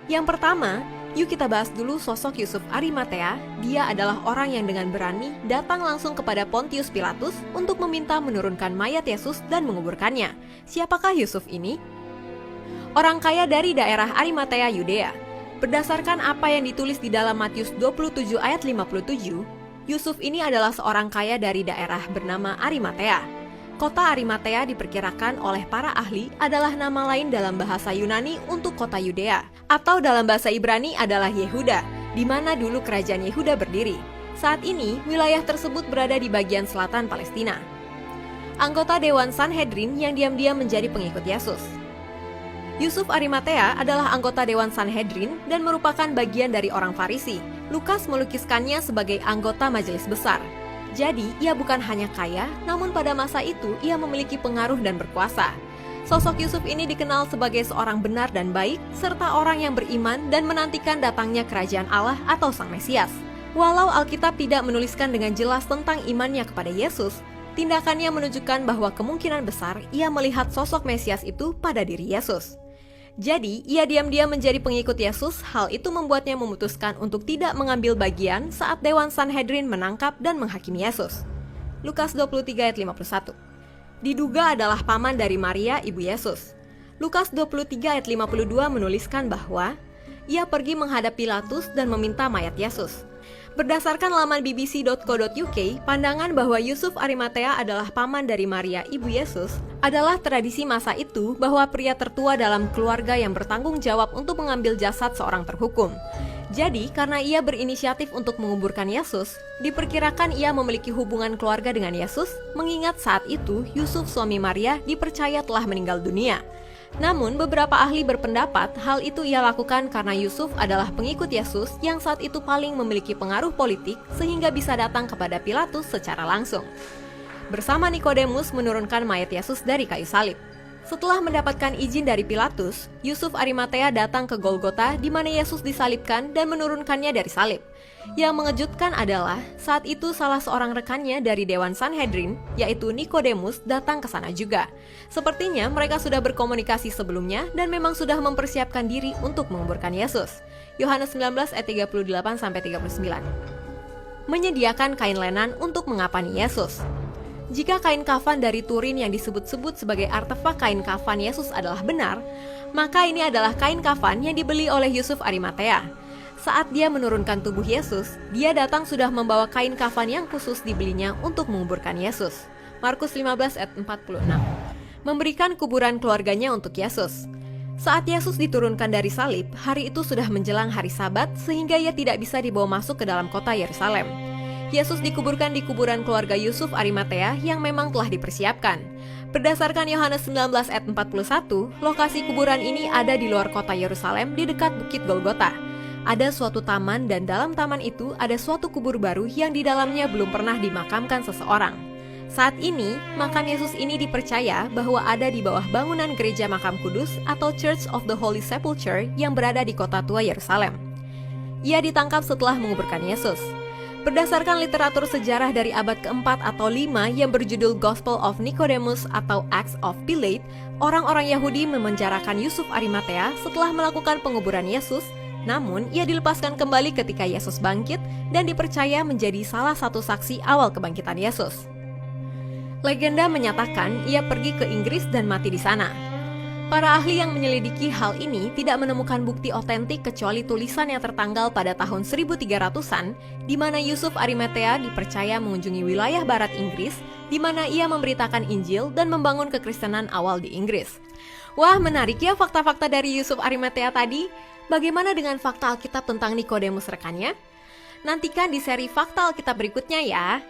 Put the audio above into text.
Yang pertama, yuk kita bahas dulu sosok Yusuf Arimatea. Dia adalah orang yang dengan berani datang langsung kepada Pontius Pilatus untuk meminta menurunkan mayat Yesus dan menguburkannya. Siapakah Yusuf ini? Orang kaya dari daerah Arimatea, Yudea. Berdasarkan apa yang ditulis di dalam Matius 27 ayat 57, Yusuf ini adalah seorang kaya dari daerah bernama Arimatea. Kota Arimatea diperkirakan oleh para ahli adalah nama lain dalam bahasa Yunani untuk kota Yudea, atau dalam bahasa Ibrani adalah Yehuda, di mana dulu kerajaan Yehuda berdiri. Saat ini, wilayah tersebut berada di bagian selatan Palestina. Anggota Dewan Sanhedrin yang diam-diam menjadi pengikut Yesus. Yusuf Arimatea adalah anggota Dewan Sanhedrin dan merupakan bagian dari orang Farisi. Lukas melukiskannya sebagai anggota majelis besar. Jadi, ia bukan hanya kaya, namun pada masa itu ia memiliki pengaruh dan berkuasa. Sosok Yusuf ini dikenal sebagai seorang benar dan baik, serta orang yang beriman dan menantikan datangnya kerajaan Allah atau Sang Mesias. Walau Alkitab tidak menuliskan dengan jelas tentang imannya kepada Yesus, tindakannya menunjukkan bahwa kemungkinan besar ia melihat sosok Mesias itu pada diri Yesus. Jadi, ia diam-diam menjadi pengikut Yesus. Hal itu membuatnya memutuskan untuk tidak mengambil bagian saat Dewan Sanhedrin menangkap dan menghakimi Yesus. Lukas 23 ayat 51. Diduga adalah paman dari Maria, ibu Yesus. Lukas 23 ayat 52 menuliskan bahwa ia pergi menghadap Pilatus dan meminta mayat Yesus. Berdasarkan laman bbc.co.uk, pandangan bahwa Yusuf Arimatea adalah paman dari Maria, ibu Yesus, adalah tradisi masa itu bahwa pria tertua dalam keluarga yang bertanggung jawab untuk mengambil jasad seorang terhukum. Jadi, karena ia berinisiatif untuk menguburkan Yesus, diperkirakan ia memiliki hubungan keluarga dengan Yesus, mengingat saat itu Yusuf suami Maria dipercaya telah meninggal dunia. Namun, beberapa ahli berpendapat hal itu ia lakukan karena Yusuf adalah pengikut Yesus yang saat itu paling memiliki pengaruh politik sehingga bisa datang kepada Pilatus secara langsung. Bersama Nikodemus menurunkan mayat Yesus dari kayu salib. Setelah mendapatkan izin dari Pilatus, Yusuf Arimatea datang ke Golgota di mana Yesus disalibkan dan menurunkannya dari salib. Yang mengejutkan adalah saat itu salah seorang rekannya dari Dewan Sanhedrin, yaitu Nikodemus, datang ke sana juga. Sepertinya mereka sudah berkomunikasi sebelumnya dan memang sudah mempersiapkan diri untuk menguburkan Yesus. Yohanes 19 ayat 38-39. Menyediakan kain lenan untuk mengapani Yesus. Jika kain kafan dari Turin yang disebut-sebut sebagai artefak kain kafan Yesus adalah benar, maka ini adalah kain kafan yang dibeli oleh Yusuf Arimatea. Saat dia menurunkan tubuh Yesus, dia datang sudah membawa kain kafan yang khusus dibelinya untuk menguburkan Yesus. Markus 15 ayat 46. Memberikan kuburan keluarganya untuk Yesus. Saat Yesus diturunkan dari salib, hari itu sudah menjelang hari Sabat sehingga ia tidak bisa dibawa masuk ke dalam kota Yerusalem. Yesus dikuburkan di kuburan keluarga Yusuf Arimatea yang memang telah dipersiapkan. Berdasarkan Yohanes 19 ayat 41, lokasi kuburan ini ada di luar kota Yerusalem di dekat Bukit Golgota. Ada suatu taman dan dalam taman itu ada suatu kubur baru yang di dalamnya belum pernah dimakamkan seseorang. Saat ini, makam Yesus ini dipercaya bahwa ada di bawah bangunan gereja makam kudus atau Church of the Holy Sepulchre yang berada di kota tua Yerusalem. Ia ditangkap setelah menguburkan Yesus. Berdasarkan literatur sejarah dari abad keempat atau 5 yang berjudul Gospel of Nicodemus atau Acts of Pilate, orang-orang Yahudi memenjarakan Yusuf Arimatea setelah melakukan penguburan Yesus, namun ia dilepaskan kembali ketika Yesus bangkit dan dipercaya menjadi salah satu saksi awal kebangkitan Yesus. Legenda menyatakan ia pergi ke Inggris dan mati di sana. Para ahli yang menyelidiki hal ini tidak menemukan bukti otentik kecuali tulisan yang tertanggal pada tahun 1300-an, di mana Yusuf Arimatea dipercaya mengunjungi wilayah barat Inggris, di mana ia memberitakan Injil dan membangun kekristenan awal di Inggris. Wah, menarik ya fakta-fakta dari Yusuf Arimatea tadi. Bagaimana dengan fakta Alkitab tentang Nikodemus rekannya? Nantikan di seri Fakta Alkitab berikutnya ya.